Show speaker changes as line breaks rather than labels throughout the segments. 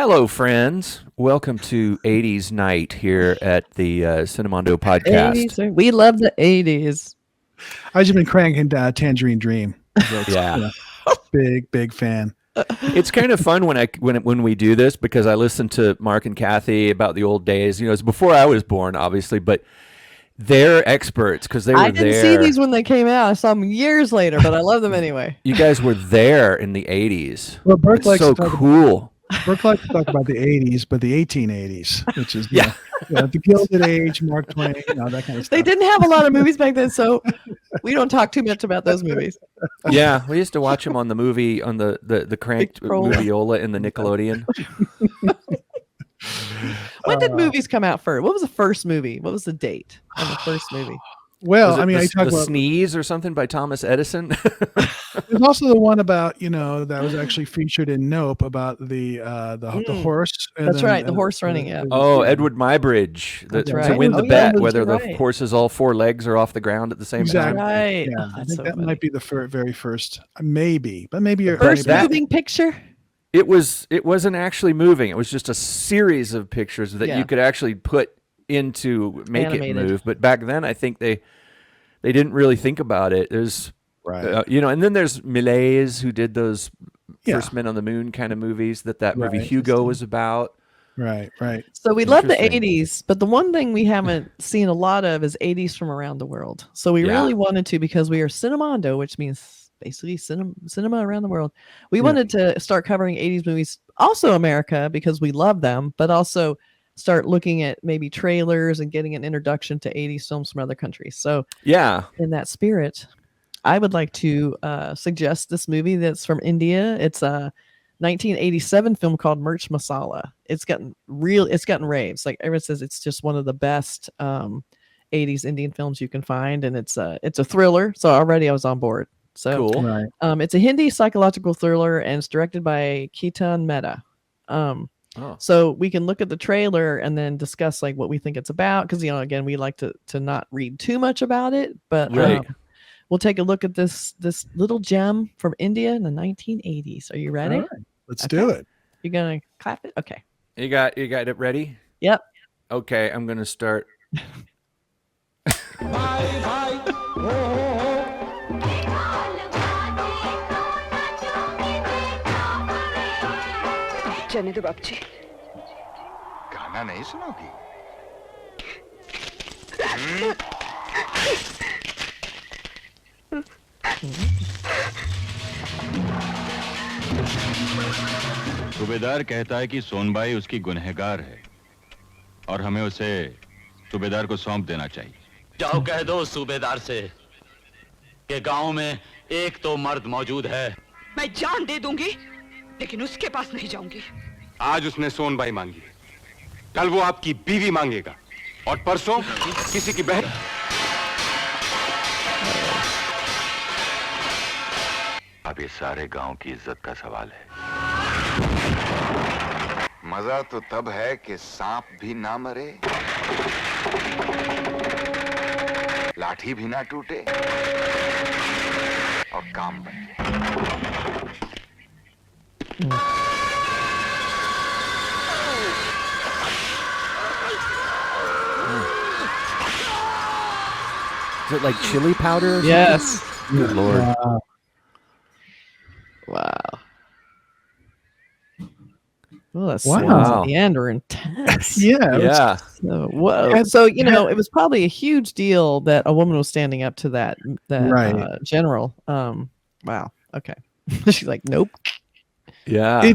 Hello, friends. Welcome to 80s night here at the Cinemondo podcast.
80s, we love the 80s.
I've just been cranking Tangerine Dream.
Yeah.
Big fan.
It's kind of fun when we do this because I listen to Mark and Kathy about the old days. You know, it's before I was born, obviously, but they're experts because they were there.
I didn't see these when they came out. I saw them years later, but I love them anyway.
You guys were there in the 80s.
Well, Burk
It's
likes
so
to talk
cool.
Burke likes to talk about the 80s, but the 1880s, which is the Gilded Age, Mark Twain, that kind of stuff.
They didn't have a lot of movies back then, so we don't talk too much about those movies.
Yeah, we used to watch them on the movie on the cranked moviola in the Nickelodeon.
When did movies come out first? What was the first movie? What was the date of the first movie?
Well, I
talk
about
Sneeze or something by Thomas Edison.
There's also the one about that was actually featured in Nope about the horse.
That's right, the horse running. Yeah.
Oh, Edward Muybridge to win the bet whether the horse's all four legs are off the ground at the same time.
Right.
Yeah, I think that might be the very first, maybe, but maybe you're
first moving picture.
It wasn't actually moving. It was just a series of pictures that you could actually put into make it move. But back then, I think they didn't really think about it. There's and then there's Millais who did those First Men on the Moon kind of movies that movie Hugo was about.
Right.
So we love the 80s, but the one thing we haven't seen a lot of is 80s from around the world. So we really wanted to, because we are Cinemondo, which means basically cinema around the world. We wanted to start covering 80s movies, also America, because we love them, but also start looking at maybe trailers and getting an introduction to 80s films from other countries. So in that spirit, I would like to suggest this movie that's from India. It's a 1987 film called Mirch Masala. It's gotten raves. Like everyone says, it's just one of the best 80s Indian films you can find, and it's a thriller. So already I was on board. So
cool.
Right.
It's a Hindi psychological thriller, and it's directed by Ketan Mehta. So we can look at the trailer and then discuss like what we think it's about, because again, we like to not read too much about it, but we'll take a look at this little gem from India in the 1980s. Are you ready?
All right. Let's do it.
You're gonna clap it? Okay.
You got it ready?
Yep.
Okay, I'm gonna start.
जाने दो बाप जी।
गाना नहीं सुनोगी?
सूबेदार कहता है कि सोनबाई उसकी गुनहगार है और हमें उसे सूबेदार को सौंप देना चाहिए।
जाओ कह दो सूबेदार से कि गांव में एक तो मर्द मौजूद है।
मैं जान दे दूंगी, लेकिन उसके पास नहीं जाऊंगी।
आज उसने सोनबाई मांगी, कल वो आपकी बीवी मांगेगा, और परसों किसी की बहन।
अब ये सारे गांव की इज्जत का सवाल है।
मजा तो तब है कि सांप भी ना मरे, लाठी भी ना टूटे, और काम बन जाए।
Is it like chili powder?
Yes.
Good Lord.
Wow. Well, that's at the end are intense.
Yeah.
So, whoa. So it was probably a huge deal that a woman was standing up to that general. Wow. Okay. She's like, nope.
Yeah.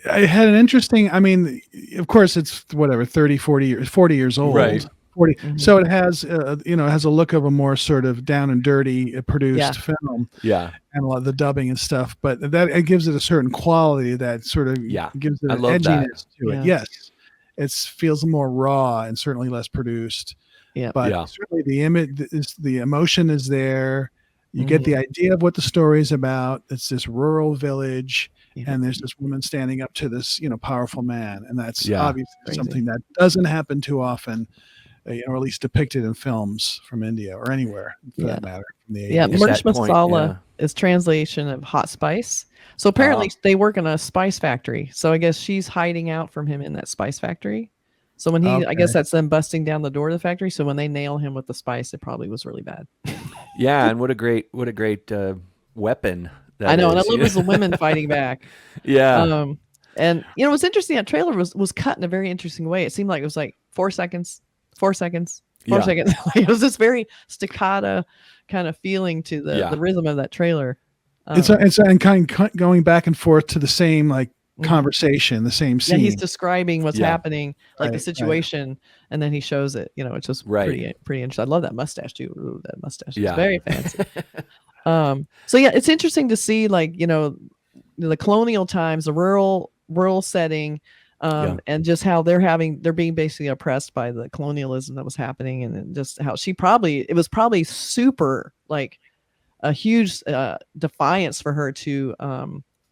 I had an interesting. I mean, of course, it's 40 years old.
Right.
40. Mm-hmm. So it has, it has a look of a more sort of down and dirty produced film.
Yeah.
And a lot of the dubbing and stuff, but it gives it a certain quality that sort of gives it an edginess to it. Yes. It feels more raw and certainly less produced.
Yeah.
But certainly the image, the emotion is there. You get the idea of what the story is about. It's this rural village, and there's this woman standing up to this, powerful man. And that's obviously something that doesn't happen too often. or at least depicted in films from India or anywhere for that matter. From the 80s.
Yeah, Mirch Masala is translation of hot spice. So apparently they work in a spice factory. So I guess she's hiding out from him in that spice factory. So when I guess that's them busting down the door of the factory. So when they nail him with the spice, it probably was really bad.
Yeah, and what a great weapon that
I know,
is.
and I love was the women fighting back.
Yeah.
And what's interesting, that trailer was cut in a very interesting way. It seemed like it was like 4 seconds, 4 seconds, 4 seconds. It was this very staccato kind of feeling to the rhythm of that trailer.
It's kind of going back and forth to the same conversation, the same scene.
Yeah, he's describing what's happening, like the situation, and then he shows it. It's just pretty interesting. I love that mustache too. Ooh, that mustache is very fancy. So yeah, it's interesting to see the colonial times, the rural setting, and just how they're being basically oppressed by the colonialism that was happening, and just how it was probably super like a huge defiance for her to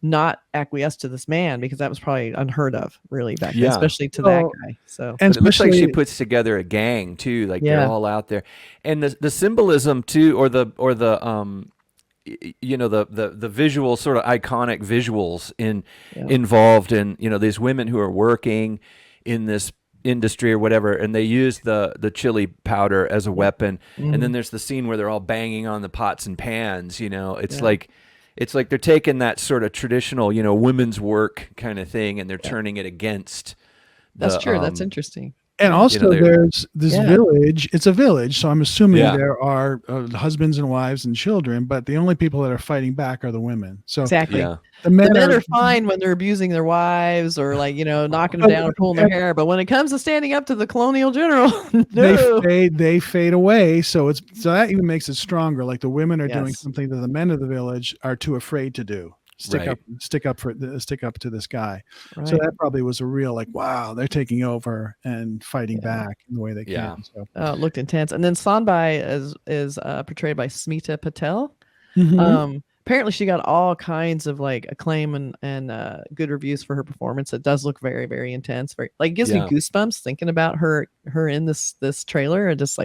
not acquiesce to this man, because that was probably unheard of really back then, especially to that guy. So
and it looks like she puts together a gang too, like they're all out there, and the symbolism too, or the the visual sort of iconic visuals involved in these women who are working in this industry or whatever, and they use the chili powder as a weapon, and then there's the scene where they're all banging on the pots and pans. It's like they're taking that sort of traditional women's work kind of thing, and they're turning it against.
That's true. That's interesting.
And also, there's this village. It's a village, so I'm assuming there are husbands and wives and children, but the only people that are fighting back are the women. So
exactly, the men are fine when they're abusing their wives or knocking them down or pulling their hair. But when it comes to standing up to the colonial general,
they fade away. So that even makes it stronger. Like the women are doing something that the men of the village are too afraid to do. Stick up to this guy. Right. So that probably was a real wow, they're taking over and fighting back in the way they can. So
it looked intense. And then Sonbai is portrayed by Smita Patil. Apparently she got all kinds of acclaim and good reviews for her performance. It does look very, very intense. Very gives me goosebumps thinking about her in this trailer, and just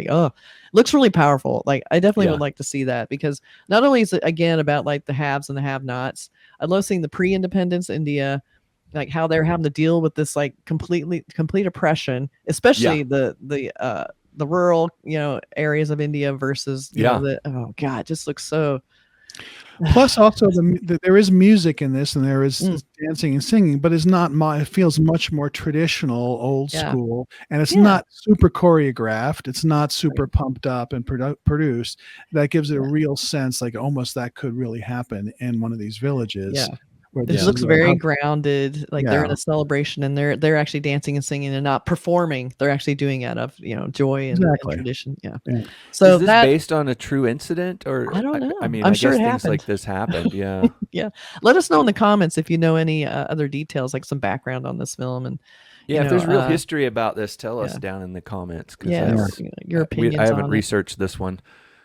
looks really powerful. I definitely would like to see that, because not only is it again about the haves and the have-nots. I love seeing the pre-independence India, how they're having to deal with this complete oppression, especially the rural areas of India versus it just looks so.
Plus, also there is music in this, and there is dancing and singing, but it's not. It feels much more traditional, old school, and it's not super choreographed. It's not super pumped up and produced. That gives it a real sense, almost that could really happen in one of these villages.
Yeah. It looks very grounded, they're in a celebration, and they're actually dancing and singing and not performing. They're actually doing it out of joy and tradition. Yeah. So
is this based on a true incident, or
I don't know?
I mean,
I'm
I
sure
guess
it
things
happened.
like this happened. Yeah.
Yeah. Let us know in the comments if you know any other details, like some background on this film, and
if there's real history about this, tell us down in the comments.
Your opinions.
I haven't researched this one.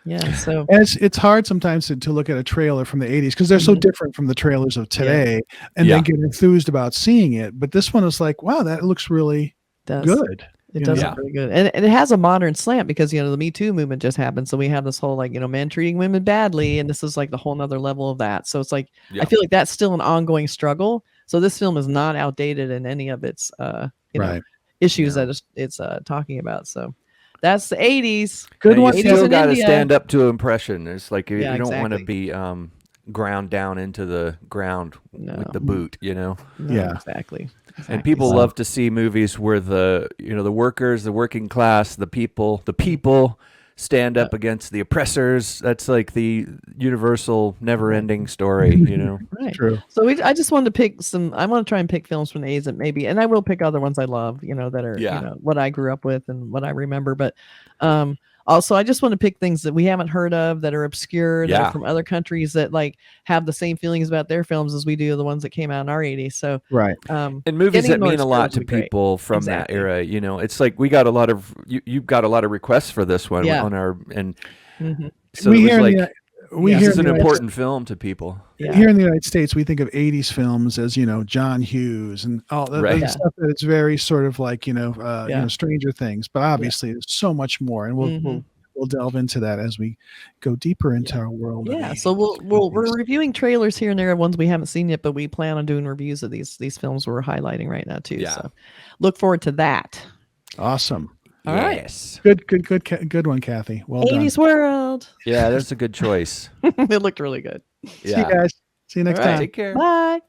Yeah, so
and it's hard sometimes to look at a trailer from the 80s because they're so different from the trailers of today, and then get enthused about seeing it. But this one is wow, that looks really good.
It does look really good, and it has a modern slant because the Me Too movement just happened, so we have this whole men treating women badly, and this is the whole nother level of that. So it's I feel like that's still an ongoing struggle. So this film is not outdated in any of its issues that it's talking about. So. That's the 80s.
Good one. You still got to stand up to impression. It's you don't want to be ground down into the ground with the boot,
No, exactly.
And people love to see movies where the workers, the working class, the people stand up against the oppressors. That's the universal, never-ending story.
Right.
True.
So I just wanted to pick some. I want to try and pick films from the 80s that maybe, and I will pick other ones I love. That are what I grew up with and what I remember. But also, I just want to pick things that we haven't heard of, that are obscure, that are from other countries, that have the same feelings about their films as we do the ones that came out in our 80s. So
and movies that mean a lot to people from that era. It's we got a lot of you've got a lot of requests for this one on our and. So This is an important film to people.
Yeah. Here in the United States, we think of 80s films as, John Hughes and all the stuff that it's very sort of like, Stranger Things. But obviously, there's so much more. And we'll delve into that as we go deeper into our world.
Yeah, so we're reviewing trailers here and there, ones we haven't seen yet, but we plan on doing reviews of these films we're highlighting right now too. Yeah. So look forward to that.
Awesome.
All right.
Good one, Kathy. Well
80s
done.
World.
Yeah, that's a good choice.
It looked really good.
Yeah. See you guys. See you next time.
Take care.
Bye.